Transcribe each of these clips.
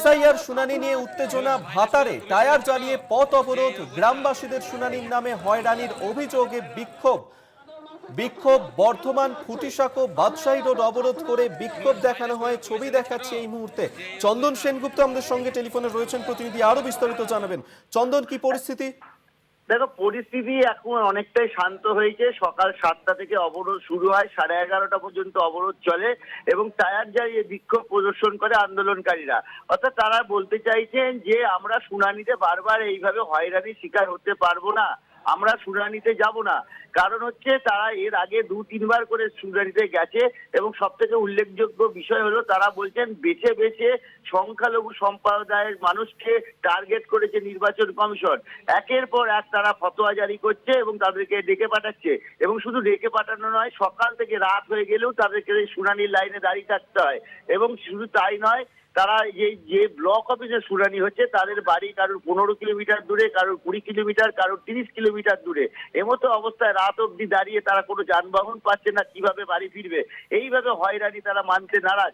SIR শুনানি নিয়ে উত্তেজনা ভাতারে টায়ার জ্বালিয়ে পথ অবরোধ, গ্রামবাসীদের শুনানির নামে হয়রানির অভিযোগে বিক্ষোভ বর্ধমান ফুটিসাঁকো বাদশাহী রোড অবরোধ করে বিক্ষোভ দেখানো হয়। ছবি দেখাচ্ছে এই মুহূর্তে চন্দন সেনগুপ্ত আমাদের সঙ্গে টেলিফোনে রয়েছেন, প্রতিনিধি আরো বিস্তারিত জানাবেন। চন্দন, কি পরিস্থিতি? দেখো, পরিস্থিতি এখন অনেকটাই শান্ত হয়েছে। সকাল 7টা থেকে অবরোধ শুরু হয়, 11:30টা পর্যন্ত অবরোধ চলে এবং টায়ার জ্বালিয়ে বিক্ষোভ প্রদর্শন করে আন্দোলনকারীরা। অর্থাৎ তারা বলতে চাইছেন যে আমরা শুনানিতে বারবার এইভাবে হয়রানির শিকার হতে পারবো না, আমরা শুনানিতে যাব না। কারণ হচ্ছে তারা এর আগে 2-3 বার করে শুনানিতে গেছে এবং সব থেকে উল্লেখযোগ্য বিষয় হলো তারা বলছেন বেছে বেছে সংখ্যালঘু সম্প্রদায়ের মানুষকে টার্গেট করেছে নির্বাচন কমিশন। একের পর এক তারা ফতোয়া জারি করছে এবং তাদেরকে ডেকে পাঠাচ্ছে, এবং শুধু ডেকে পাঠানো নয়, সকাল থেকে রাত হয়ে গেলেও তাদেরকে শুনানির লাইনে দাঁড়িয়ে থাকতে হয়। এবং শুধু তাই নয়, তারা যে ব্লক অফিসে শুনানি হচ্ছে তাদের বাড়ি কারোর 15 কিলোমিটার দূরে, কারোর 20 কিলোমিটার, কারোর 30 কিলোমিটার দূরে। এমতো অবস্থায় রাত অবধি দাঁড়িয়ে তারা কোনো যানবাহন পাচ্ছে না, কিভাবে বাড়ি ফিরবে। এইভাবে হয়রানি তারা মানতে নারাজ।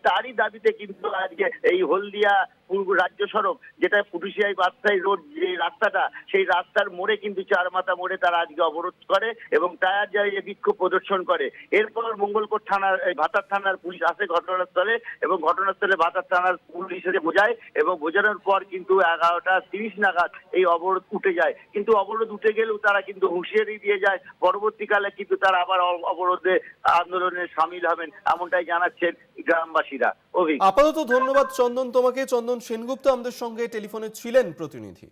তারই দাবিতে কিন্তু আজকে এই হলদিয়া পূর্ব রাজ্য সড়ক, যেটা ফুটিশিয়াই বাদশাহী রোড যে রাস্তাটা, সেই রাস্তার মোড়ে কিন্তু চারমাথা মোড়ে তারা আজকে অবরোধ করে এবং টায়ার জ্বালিয়ে বিক্ষোভ প্রদর্শন করে। এরপর মঙ্গলকোট থানার ভাতার থানার পুলিশ আসে ঘটনাস্থলে এবং ঘটনাস্থলে ভাতার থানার পুলিশ এসে বোঝায় এবং বোঝানোর পর কিন্তু 11:30 নাগাদ এই অবরোধ উঠে যায়। কিন্তু অবরোধ উঠে গেলেও তারা কিন্তু হুঁশিয়ারি দিয়ে যায়, পরবর্তীকালে কিন্তু তারা আবার অবরোধে আন্দোলনে সামিল হবেন, এমনটাই জানাচ্ছেন গ্রামবাসীরা। আপাতত ধন্যবাদ চন্দন তোমাকে। চন্দন সেনগুপ্ত আমাদের সঙ্গে টেলিফোনে ছিলেন প্রতিনিধি।